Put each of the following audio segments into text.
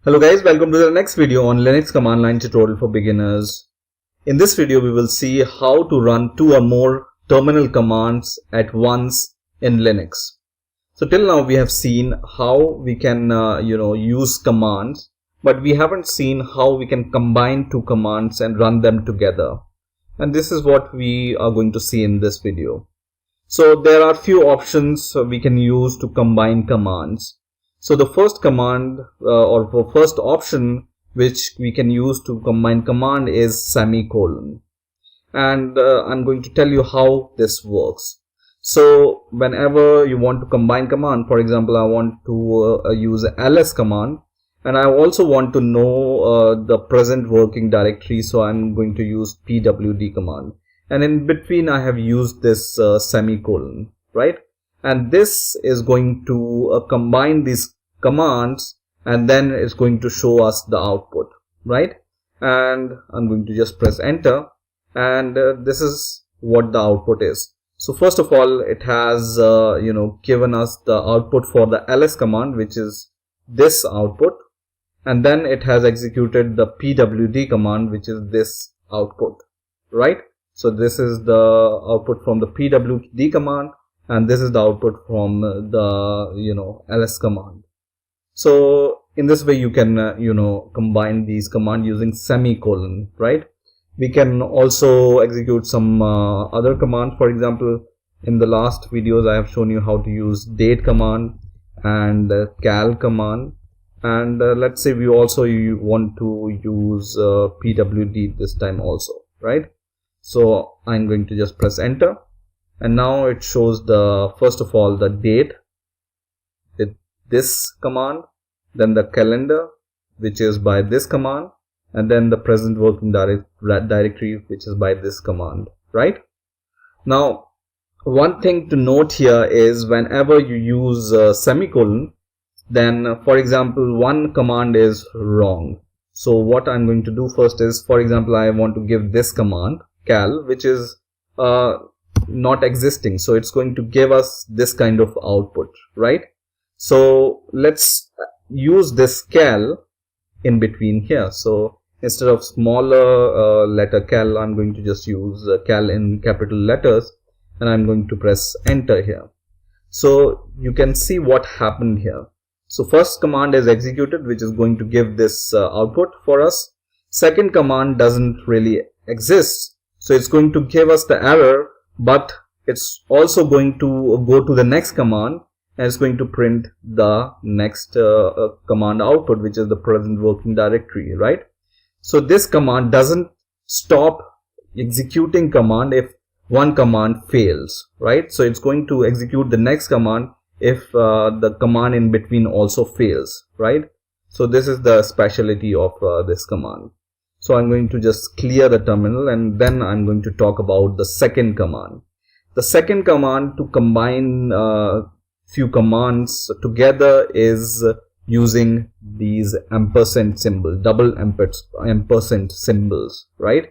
Hello guys, welcome to the next video on Linux command line tutorial for beginners. In this video we will see how to run two or more terminal commands at once in Linux. So till now we have seen how we can use commands, but we haven't seen how we can combine two commands and run them together. And this is what we are going to see in this video. So there are few options we can use to combine commands. So the first command or first option which we can use to combine command is semicolon, and I'm going to tell you how this works. So whenever you want to combine command, for example, I want to use ls command, and I also want to know the present working directory, so I'm going to use pwd command, and in between I have used this semicolon, right? And this is going to combine these commands, and then it's going to show us the output, right? And I'm going to just press enter, and this is what the output is. So first of all, it has given us the output for the ls command, which is this output, and then it has executed the pwd command, which is this output, right? So this is the output from the pwd command, and this is the output from the ls command. So in this way you can combine these commands using semicolon, right? We can also execute some other commands. For example, in the last videos I have shown you how to use date command and cal command, and let's say we also want to use pwd this time also, right? So I'm going to just press enter, and now it shows the first of all the date with this command, then the calendar, which is by this command, and then the present working directory, which is by this command, right? Now one thing to note here is whenever you use semicolon, then for example one command is wrong. So what I'm going to do first is, for example, I want to give this command cal, which is not existing, so it's going to give us this kind of output, right? So let's use this cal in between here. So instead of smaller letter cal, I'm going to just use cal in capital letters, and I'm going to press enter here. So you can see what happened here. So first command is executed, which is going to give this output for us. Second command doesn't really exist, so it's going to give us the error, but it's also going to go to the next command, and it's going to print the next command output, which is the present working directory, right? So this command doesn't stop executing command if one command fails, right? So it's going to execute the next command if the command in between also fails, right? So this is the specialty of this command. So I'm going to just clear the terminal, and then I'm going to talk about the second command. The second command to combine few commands together is using these ampersand symbol, double ampersand symbols, right?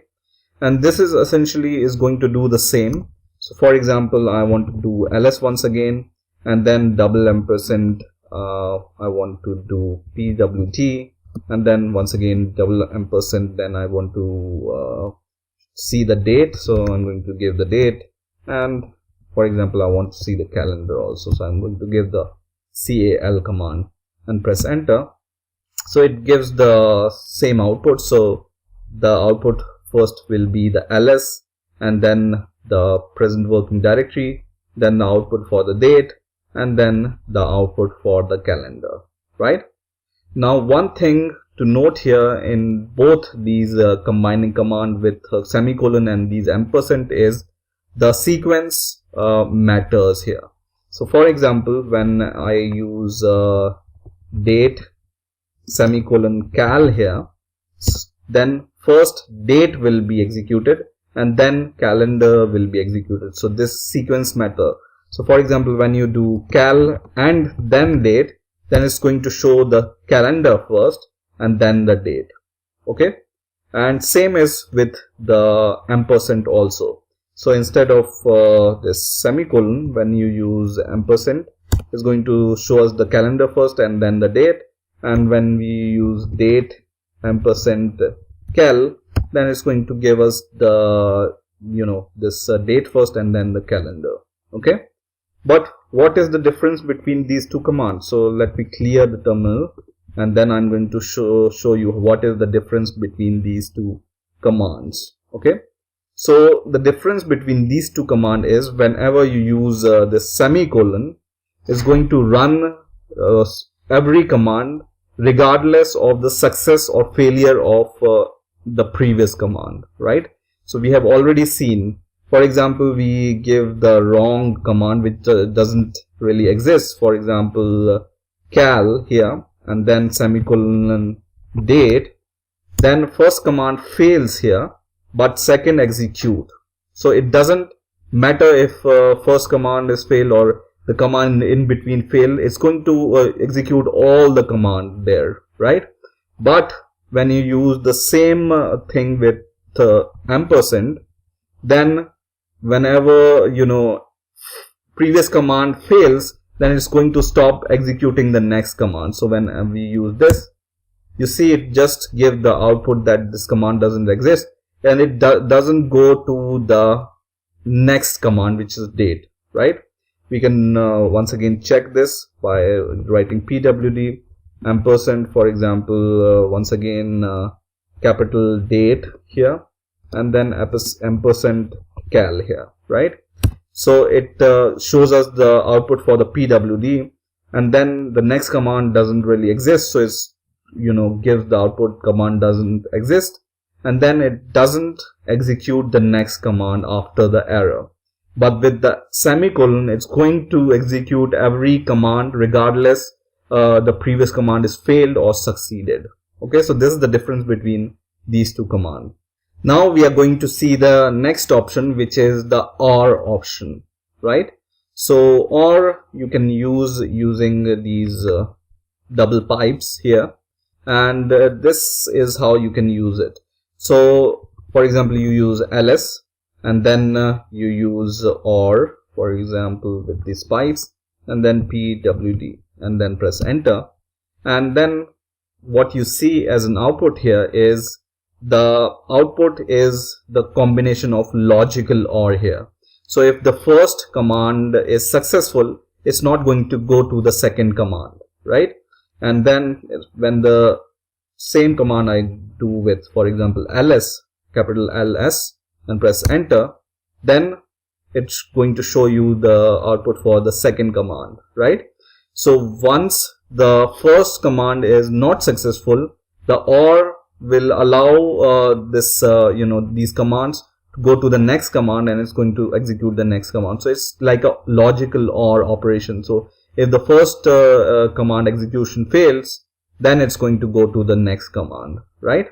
And this is essentially is going to do the same. So for example, I want to do ls once again, and then double ampersand, I want to do pwd, and then once again double ampersand, then I want to see the date, so I'm going to give the date, and for example I want to see the calendar also, so I'm going to give the cal command and press enter. So it gives the same output. So the output first will be the ls, and then the present working directory, then the output for the date, and then the output for the calendar, right? Now one thing to note here in both these combining command with semicolon and these ampersand is the sequence matters here. So for example, when I use date semicolon cal here, then first date will be executed and then calendar will be executed. So this sequence matter. So for example, when you do cal and then date, then it's going to show the calendar first and then the date, okay? And same is with the ampersand also. So instead of this semicolon, when you use ampersand, it's going to show us the calendar first and then the date, and when we use date %cal, then it's going to give us the this date first and then the calendar. Okay, but what is the difference between these two commands? So let me clear the terminal, and then I'm going to show you what is the difference between these two commands. Okay, so the difference between these two commands is whenever you use this semicolon, it's going to run every command regardless of the success or failure of the previous command, right? So we have already seen, for example, we give the wrong command which doesn't really exist, for example cal here, and then semicolon date, then first command fails here but second execute. So it doesn't matter if first command is failed or the command in between fail, it's going to execute all the command there, right? But when you use the same thing with ampersand, then whenever previous command fails, then it's going to stop executing the next command. So when we use this, you see it just gives the output that this command doesn't exist, and it doesn't go to the next command, which is date, right? We can once again check this by writing pwd ampersand, for example, once again capital date here, and then ampersand cal here, right? So it shows us the output for the pwd, and then the next command doesn't really exist, so it's gives the output command doesn't exist, and then it doesn't execute the next command after the error. But with the semicolon, it's going to execute every command regardless the previous command is failed or succeeded. Okay, so this is the difference between these two commands. Now we are going to see the next option, which is the OR option, right? So OR you can use using these double pipes here, and this is how you can use it. So for example, you use ls, and then you use OR, for example, with these pipes, and then pwd, and then press enter, and then what you see as an output here is the output is the combination of logical OR here. So if the first command is successful, it's not going to go to the second command, right? And then when the same command I do with, for example, ls, capital ls, and press enter, then it's going to show you the output for the second command, right? So once the first command is not successful, the OR will allow these commands to go to the next command, and it's going to execute the next command. So it's like a logical OR operation. So if the first command execution fails, then it's going to go to the next command, right?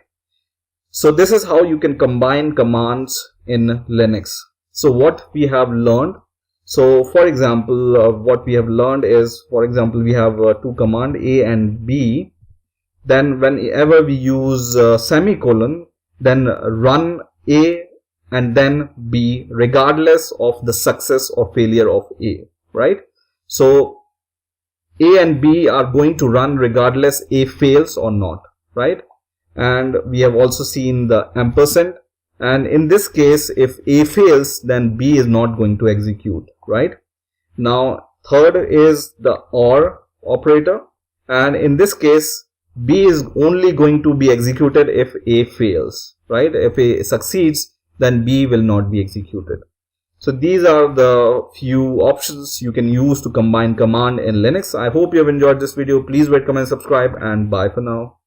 So this is how you can combine commands in Linux. So what we have learned, so for example, what we have learned is, for example, we have two commands A and B. Then whenever we use semicolon, then run A and then B regardless of the success or failure of A, right? So A and B are going to run regardless A fails or not, right? And we have also seen the ampersand, and in this case, if A fails, then B is not going to execute, right? Now third is the OR operator, and in this case B is only going to be executed if A fails, right? If A succeeds, then B will not be executed. So these are the few options you can use to combine command in Linux. I hope you have enjoyed this video. Please rate, comment, subscribe, and bye for now.